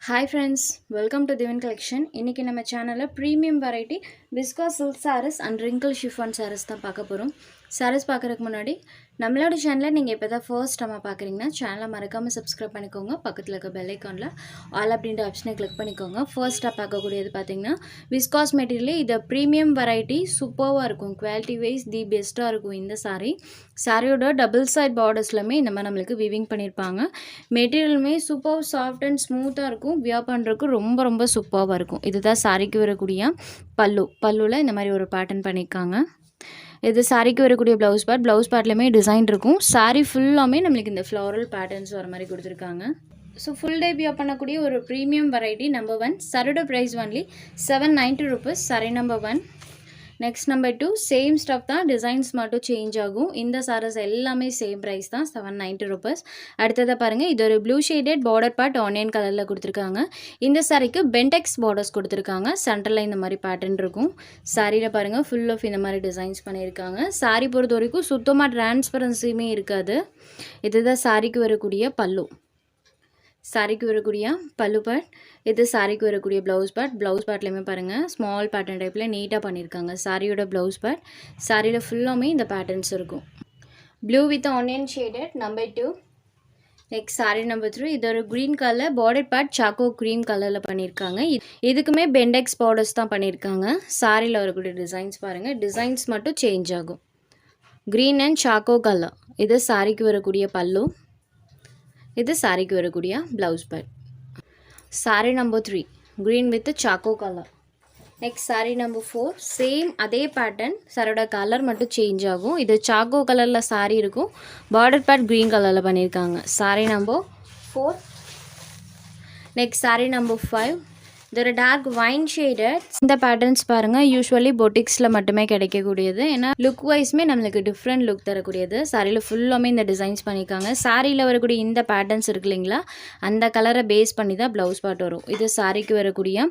Hi friends, welcome to Divine Collection. இன்னைக்கு நம்ம சேனல்ல premium variety viscose silk sarees and wrinkle chiffon sarees தான் பார்க்க போறோம். sarees பார்க்கறதுக்கு முன்னாடி நம்மளோட சேனலை நீங்க இப்பதான் ஃபர்ஸ்ட் டைமா பார்க்கறீங்கன்னா சேனலை மறக்காம Subscribe பண்ணிக்கோங்க. பக்கத்துல இருக்க bell iconல all அப்படின்ற ஆப்ஷனை கிளிக் பண்ணிக்கோங்க. ஃபர்ஸ்டா பார்க்கக்கூடியது பாத்தீங்கன்னா viscose material இது பிரீமியம் வெரைட்டி சூப்பர்வா இருக்கும். குவாலிட்டி வைஸ் தி பெஸ்டா இருக்கும் இந்த saree. சாரியோட டபுள் சைட் பார்டர்ஸ்லமே இந்த மாதிரி நம்மளுக்கு வீவிங் பண்ணியிருப்பாங்க. மெட்டீரியலுமே சூப்பர் சாஃப்ட் அண்ட் ஸ்மூத்தாக இருக்கும். வியர் பண்ணுறதுக்கு ரொம்ப ரொம்ப சூப்பராக இருக்கும். இதுதான் சாரிக்கு வரக்கூடிய பல்லுவில் இந்த மாதிரி ஒரு பேட்டர்ன் பண்ணியிருக்காங்க. இது சாரிக்கு வரக்கூடிய ப்ளவுஸ் பார்ட்லையுமே டிசைன் இருக்கும். சாரி ஃபுல்லாமே நம்மளுக்கு இந்த ஃப்ளாரல் பேட்டர்ன்ஸ் வர மாதிரி கொடுத்துருக்காங்க. ஸோ ஃபுல் டே வியர் பண்ணக்கூடிய ஒரு ப்ரீமியம் வெரைட்டி நம்பர் 1. சரோட price only 790 rupees. Sari number 1. Next number 2 same stuff தான், டிசைன்ஸ் மட்டும் சேஞ்ச் ஆகும். இந்த சாரீஸ் எல்லாமே சேம் ப்ரைஸ் தான், 790 rupees. அடுத்ததை பாருங்கள், இது ஒரு blue shaded border part onion கலரில் கொடுத்துருக்காங்க. இந்த சாரிக்கு பென்டெக்ஸ் பார்டர்ஸ் கொடுத்துருக்காங்க. சென்டரில் இந்த மாதிரி பேட்டர்ன் இருக்கும். சாரியில் பாருங்கள் ஃபுல் ஆஃப் இந்த மாதிரி டிசைன்ஸ் பண்ணியிருக்காங்க. சாரி பொறுத்த வரைக்கும் சுத்தமாக டிரான்ஸ்பரன்சியுமே இருக்காது. இதுதான் சாரிக்கு வரக்கூடிய பல்லு. சாரிக்கு வரக்கூடிய பல்லு பார்ட். இது சாரிக்கு வரக்கூடிய ப்ளவுஸ் பார்ட்லேயுமே பாருங்கள் ஸ்மால் பேட்டர்ன் டைப்பில் நீட்டாக பண்ணியிருக்காங்க. சாரியோட ப்ளவுஸ் பார்ட். சாரியில் ஃபுல்லாமே இந்த பேட்டர்ன்ஸ் இருக்கும். Blue with onion shaded number 2. Next sari number 3. இது ஒரு green colour border part choco cream கலரில் பண்ணியிருக்காங்க. இதுக்குமே பெண்டெக்ஸ் பார்டர்ஸ் தான் பண்ணியிருக்காங்க. சாரியில் வரக்கூடிய டிசைன்ஸ் பாருங்கள், டிசைன்ஸ் மட்டும் சேஞ்ச் ஆகும். Green and choco colour. இது சாரிக்கு வரக்கூடிய பல்லு. இது சாரிக்கு வரக்கூடிய blouse part. Sari number 3 green with choco colour. Next sari number 4 same அதே பேட்டர்ன், சாரோட கலர் மட்டும் சேஞ்ச் ஆகும். இது சாக்கோ கலரில் சாரி இருக்கும். பார்டர் பார்ட் க்ரீன் கலரில் பண்ணியிருக்காங்க. Sorry number 4. Next sari number 5. இது ஒரு டார்க் வைன் ஷேடட். இந்த பேட்டர்ன்ஸ் பாருங்கள் யூஸ்வலி பொட்டிக்ஸில் மட்டுமே கிடைக்கக்கூடியது. ஏன்னா லுக் வைஸ்மே நம்மளுக்கு டிஃப்ரெண்ட் லுக் தரக்கூடியது. சாரியில் ஃபுல்லாமே இந்த டிசைன்ஸ் பண்ணியிருக்காங்க. சாரியில் வரக்கூடிய இந்த பேட்டர்ன்ஸ் இருக்கு இல்லைங்களா, அந்த கலரை பேஸ் பண்ணி தான் ப்ளவுஸ் பார்ட் வரும். இது சாரிக்கு வரக்கூடிய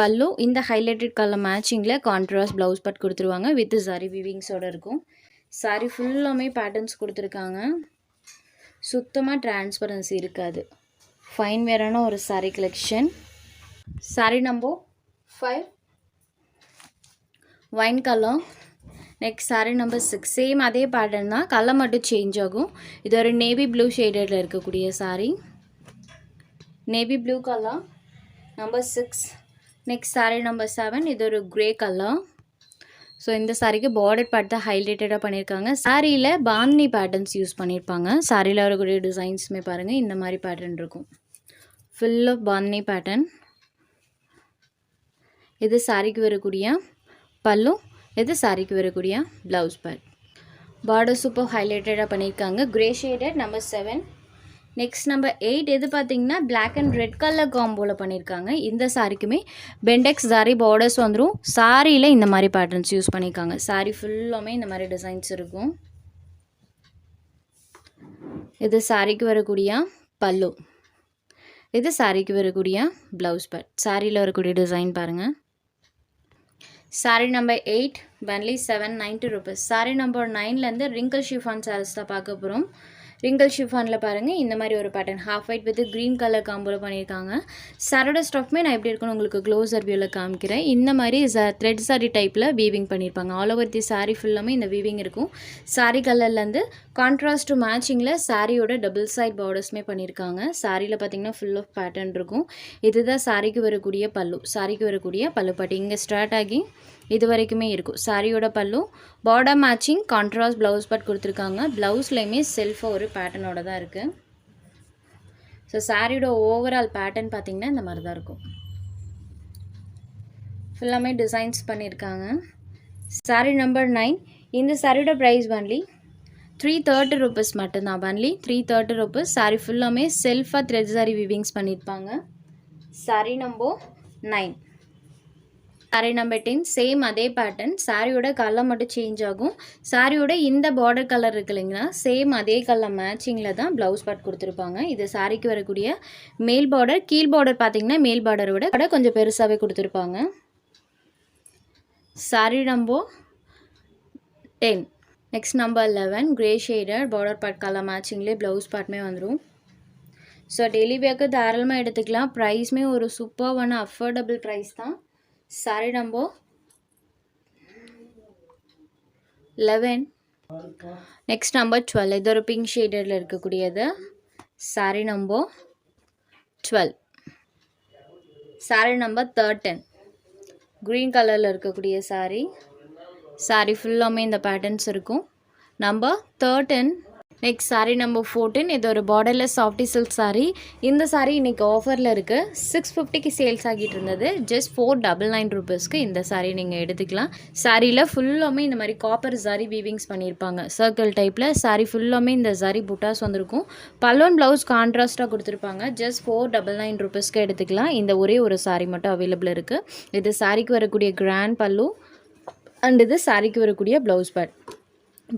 பல்லு. இந்த ஹைலைட்டட் கலர் மேட்சிங்கில் கான்ட்ராஸ்ட் ப்ளவுஸ் பார்ட் கொடுத்துருவாங்க. வித் சாரி வீவிங்ஸோட இருக்கும். சாரி ஃபுல்லாமே பேட்டர்ன்ஸ் கொடுத்துருக்காங்க. சுத்தமாக டிரான்ஸ்பரன்சி இருக்காது. ஃபைன் வேரான ஒரு sari collection. Sari number 5 wine colour. Next sari number 6 same அதே பேட்டர்ன் தான், கலர் மட்டும் சேஞ்ச் ஆகும். இது ஒரு நேவி ப்ளூ ஷேடடில் இருக்கக்கூடிய sari. Navy blue colour number 6. Next sari number 7. இது ஒரு க்ரே கலர். ஸோ இந்த சாரிக்கு பார்டர் பார்ட் தான் ஹைலைட்டடாக பண்ணியிருக்காங்க. சாரியில் பாந்தினி பேட்டர்ன்ஸ் யூஸ் பண்ணியிருப்பாங்க. சாரியில் வரக்கூடிய டிசைன்ஸுமே பாருங்கள் இந்த மாதிரி பேட்டர்ன் இருக்கும். Full of bandhani pattern. இது சாரிக்கு வரக்கூடிய பல்லு. இது சாரிக்கு வரக்கூடிய ப்ளவுஸ் பார்ட். பார்டர் சூப்பர் ஹைலைட்டடாக பண்ணியிருக்காங்க. Grey shaded number 7. Next number 8. இது பார்த்தீங்கன்னா பிளாக் அண்ட் ரெட் கலர் காம்போவில் பண்ணியிருக்காங்க. இந்த சாரிக்குமே பெண்டெக்ஸ் சாரி பார்டர்ஸ் வந்துடும். சாரியில் இந்த மாதிரி பேட்டர்ன்ஸ் யூஸ் பண்ணியிருக்காங்க. சாரி ஃபுல்லாமே இந்த மாதிரி டிசைன்ஸ் இருக்கும். இது சாரிக்கு வரக்கூடிய பல்லு. இது சாரிக்கு வரக்கூடிய ப்ளவுஸ் பார்ட். சாரியில் வரக்கூடிய டிசைன் பாருங்கள். Sari number 8 only 790 rupees. Sari number 9லேருந்து ரிங்கிள் ஷிஃபான் சாரீஸ் தான் பார்க்க போகிறோம். ரிங்கிள் ஷிஃபானில் பாருங்கள் இந்த மாதிரி ஒரு pattern half white with green colour காம்போவில் பண்ணியிருக்காங்க. சாரோட ஸ்டஃப்மே நான் எப்படி இருக்குன்னு உங்களுக்கு க்ளோஸர் வியூவில் காமிக்கிறேன். இந்த மாதிரி த்ரெட் சாரி டைப்பில் வீவிங் பண்ணியிருப்பாங்க. ஆல் ஓவர் தி சாரி ஃபுல்லாமே இந்த வீவிங் இருக்கும். சாரி கலர்லேருந்து கான்ட்ராஸ்ட் மேட்சிங்கில் சாரியோட டபுள் சைட் பார்டர்ஸ்மே பண்ணியிருக்காங்க. சாரியில் பார்த்தீங்கன்னா ஃபுல் ஆஃப் பேட்டர்ன் இருக்கும். இதுதான் சாரிக்கு வரக்கூடிய பல்லு. சாரிக்கு வரக்கூடிய பல்லு பாட்டு இங்கே ஸ்டார்ட் ஆகி இது வரைக்குமே இருக்கும். சாரியோட பல்லு border matching contrast blouse part கொடுத்துருக்காங்க. ப்ளவுஸ்லையுமே செல்ஃபாக ஒரு பேட்டர்னோட தான் இருக்குது. ஸோ சாரியோட ஓவரால் பேட்டர்ன் பார்த்திங்கன்னா இந்த மாதிரி தான் இருக்கும். ஃபுல்லாமே டிசைன்ஸ் பண்ணியிருக்காங்க. Sorry number 9. இந்த சாரியோட ப்ரைஸ் ஒன்லி 330 rupees மட்டும்தான். Only 330 rupees. சாரி ஃபுல்லாமே செல்ஃபாக த்ரெட் சாரி வீவிங்ஸ் பண்ணியிருப்பாங்க. Sorry number 9. Sorry number 10 same அதே பேட்டர்ன். சாரியோட கலர் மட்டும் சேஞ்ச் ஆகும். சாரியோட இந்த பார்டர் கலர் இருக்கு இல்லைங்களா, சேம் அதே கலர் மேட்சிங்கில் தான் ப்ளவுஸ் பார்ட் கொடுத்துருப்பாங்க. இது சாரிக்கு வரக்கூடிய மேல் பார்டர். கீழ் பார்டர் பார்த்தீங்கன்னா மேல் பார்டரை விட கொஞ்சம் பெருசாகவே கொடுத்துருப்பாங்க. Sari number 10. Next number 11 grey shaded border part colour மேட்சிங்லேயே ப்ளவுஸ் பார்ட்டுமே வந்துடும். ஸோ டெய்லி வேர்க்கு தாராளமாக எடுத்துக்கலாம். ப்ரைஸுமே ஒரு சூப்பர்வான அஃபோர்டபுள் ப்ரைஸ் தான். சாரி நம்பர் 11. Next number 12. இது ஒரு பிங்க் ஷேடடில் இருக்கக்கூடியது. Sari number 12. Sari number 13. Green கலரில் இருக்கக்கூடிய சாரி. சாரி ஃபுல்லாமே இந்த பேட்டர்ன்ஸ் இருக்கும். நம்பர் 13. Next sari number 14. இது ஒரு பார்டர்லெஸ் சாஃப்டி சில்க் சாரி. இந்த சாரி இன்றைக்கி ஆஃபரில் இருக்குது. 650க்கு சேல்ஸ் ஆகிட்டு இருந்தது. ஜஸ்ட் 499 ருபீஸ்க்கு இந்த சாரி நீங்கள் எடுத்துக்கலாம். சாரியில் ஃபுல்லாமே இந்த மாதிரி காப்பர் சாரி வீவிங்ஸ் பண்ணியிருப்பாங்க. சர்க்கிள் டைப்பில் சாரி ஃபுல்லாமே இந்த சாரி புட்டாஸ் வந்திருக்கும். பலூன் ப்ளவுஸ் கான்ட்ராஸ்ட்டாக கொடுத்துருப்பாங்க. ஜஸ்ட் 499 ருபீஸ்க்கு எடுத்துக்கலாம். இந்த ஒரே ஒரு சாரி மட்டும் அவைலபிள் இருக்குது. இது சாரிக்கு வரக்கூடிய கிராண்ட் பல்லு அண்ட் இது சாரிக்கு வரக்கூடிய ப்ளவுஸ் பேட்.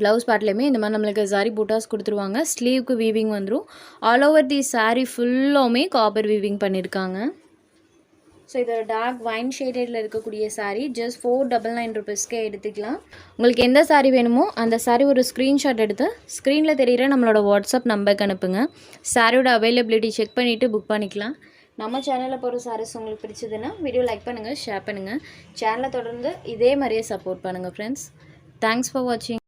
ப்ளவுஸ் பேட்லேயுமே இந்த மாதிரி நம்மளுக்கு சாரி பூட்டாஸ் கொடுத்துருவாங்க. ஸ்லீவுக்கு வீவிங் வந்துடும். ஆல் ஓவர் தி சாரி ஃபுல்லாமே காப்பர் வீவிங் பண்ணியிருக்காங்க. ஸோ இது ஒரு டார்க் வைன் ஷேடடில் இருக்கக்கூடிய சாரி. ஜஸ்ட் 499 ருபீஸ்க்கே எடுத்துக்கலாம். உங்களுக்கு எந்த சாரி வேணுமோ அந்த சாரி ஒரு ஸ்க்ரீன்ஷாட் எடுத்து ஸ்க்ரீனில் தெரிகிற நம்மளோட வாட்ஸ்அப் நம்பருக்கு அனுப்புங்க. சாரியோட அவைலபிலிட்டி செக் பண்ணிவிட்டு புக் பண்ணிக்கலாம். நம்ம சேனலில் போகிற சாரீஸ் உங்களுக்கு பிடிச்சதுன்னா வீடியோ லைக் பண்ணுங்கள், ஷேர் பண்ணுங்கள். சேனலை தொடர்ந்து இதே மாதிரியே சப்போர்ட் பண்ணுங்கள் ஃப்ரெண்ட்ஸ். தேங்க்ஸ் ஃபார் வாட்சிங்.